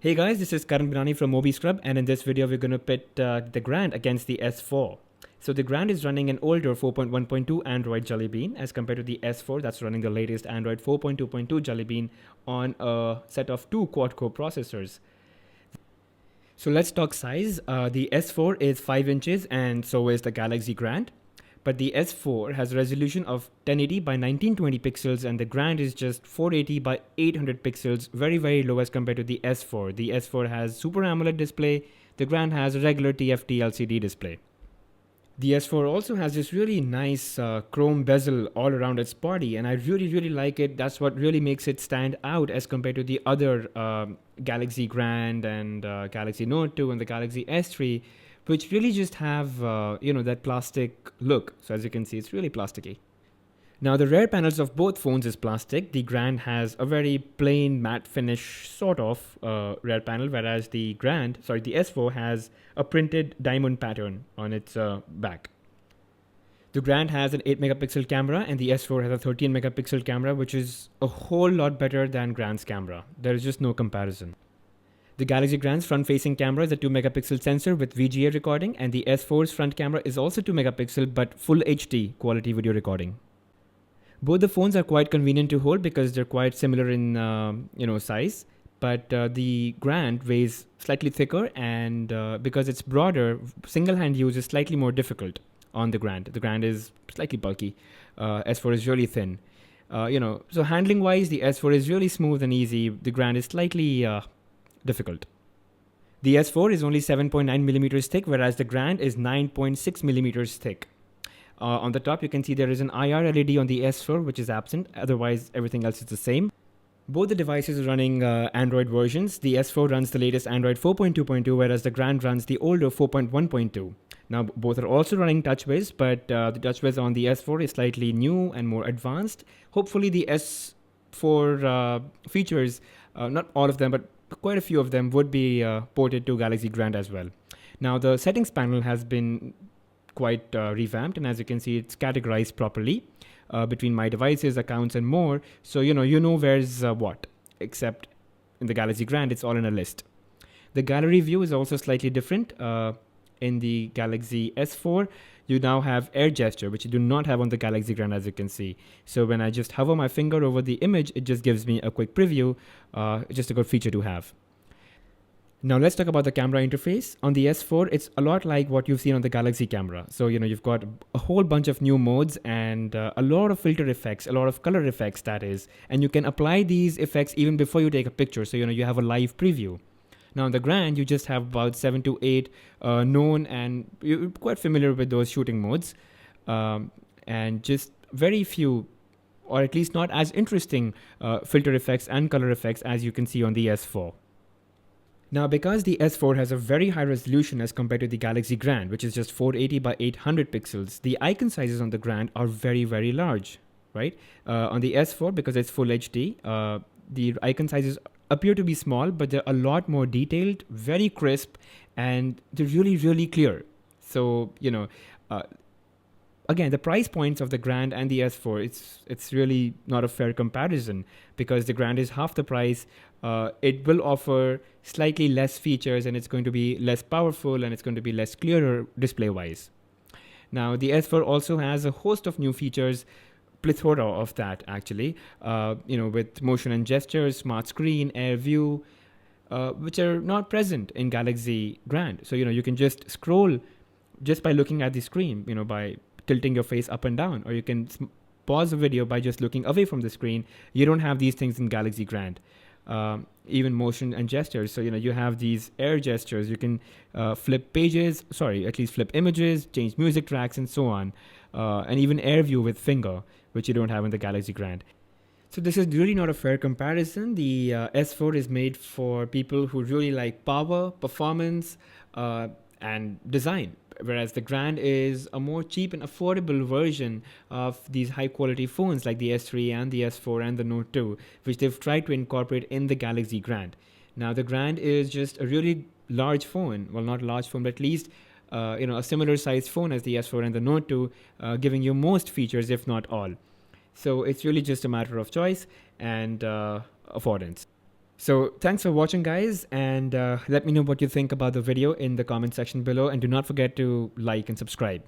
Hey guys, this is Karan Binani from Mobi Scrub, and in this video we're going to pit the Grand against the S4. So the Grand is running an older 4.1.2 Android Jelly Bean as compared to the S4 that's running the latest Android 4.2.2 Jelly Bean on a set of two quad-core processors. So let's talk size. The S4 is 5 inches and so is the Galaxy Grand. But the S4 has a resolution of 1080 by 1920 pixels and the Grand is just 480 by 800 pixels, very low as compared to the S4. The S4 has Super AMOLED display, the Grand has a regular TFT LCD display. The S4 also has this really nice chrome bezel all around its body, and I really like it. That's what really makes it stand out as compared to the other Galaxy Grand and Galaxy Note 2 and the Galaxy S3, which really just have, that plastic look. So as you can see, it's really plasticky. Now the rear panels of both phones is plastic. The Grand has a very plain matte finish sort of rear panel, whereas the S4 has a printed diamond pattern on its back. The Grand has an 8 megapixel camera and the S4 has a 13 megapixel camera, which is a whole lot better than Grand's camera. There is just no comparison. The Galaxy Grand's front-facing camera is a 2 megapixel sensor with VGA recording, and the S4's front camera is also 2 megapixel but full HD quality video recording. Both the phones are quite convenient to hold because they're quite similar in size, but the Grand weighs slightly thicker, and because it's broader, single-hand use is slightly more difficult on the Grand. The Grand is slightly bulky. S4 is really thin. So handling-wise, the S4 is really smooth and easy. The Grand is slightly difficult. The S4 is only 7.9 millimeters thick, whereas the Grand is 9.6 millimeters thick. On the top, you can see there is an IR LED on the S4, which is absent. Otherwise, everything else is the same. Both the devices are running Android versions. The S4 runs the latest Android 4.2.2, whereas the Grand runs the older 4.1.2. Now, both are also running TouchWiz, but the TouchWiz on the S4 is slightly new and more advanced. Hopefully, the S4 features, not all of them, but quite a few of them would be ported to Galaxy Grand as well. Now, the settings panel has been quite revamped, and as you can see, it's categorized properly between my devices, accounts, and more. So you know where's what, except in the Galaxy Grand, it's all in a list. The gallery view is also slightly different. In the Galaxy S4, you now have air gesture, which you do not have on the Galaxy Grand, as you can see. So when I just hover my finger over the image, it just gives me a quick preview. Just a good feature to have. Now let's talk about the camera interface. On the S4, it's a lot like what you've seen on the Galaxy camera. So, you've got a whole bunch of new modes and a lot of filter effects, a lot of color effects, that is. And you can apply these effects even before you take a picture. So, you have a live preview. Now, on the Grand, you just have about 7 to 8 known, and you're quite familiar with those shooting modes. And just very few, or at least not as interesting, filter effects and color effects as you can see on the S4. Now, because the S4 has a very high resolution as compared to the Galaxy Grand, which is just 480 by 800 pixels, the icon sizes on the Grand are very large, right? On the S4, because it's full HD, the icon sizes appear to be small, but they're a lot more detailed, very crisp, and they're really clear. So, again, the price points of the Grand and the S4, it's really not a fair comparison because the Grand is half the price. It will offer slightly less features, and it's going to be less powerful, and it's going to be less clearer display-wise. Now, the S4 also has a host of new features, plethora of that actually, with motion and gestures, smart screen, air view, which are not present in Galaxy Grand. So, you can just scroll just by looking at the screen, by tilting your face up and down, or you can pause a video by just looking away from the screen. You don't have these things in Galaxy Grand. Even motion and gestures. So, you have these air gestures. You can flip images, change music tracks, and so on. And even air view with finger, which you don't have in the Galaxy Grand. So this is really not a fair comparison. The S4 is made for people who really like power, performance, and design, whereas the Grand is a more cheap and affordable version of these high-quality phones like the S3 and the S4 and the Note 2, which they've tried to incorporate in the Galaxy Grand. Now, the Grand is just a really large phone. Well, not a large phone, but at least a similar sized phone as the S4 and the Note 2, giving you most features, if not all. So it's really just a matter of choice and affordance. So thanks for watching, guys, and let me know what you think about the video in the comment section below, and do not forget to like and subscribe.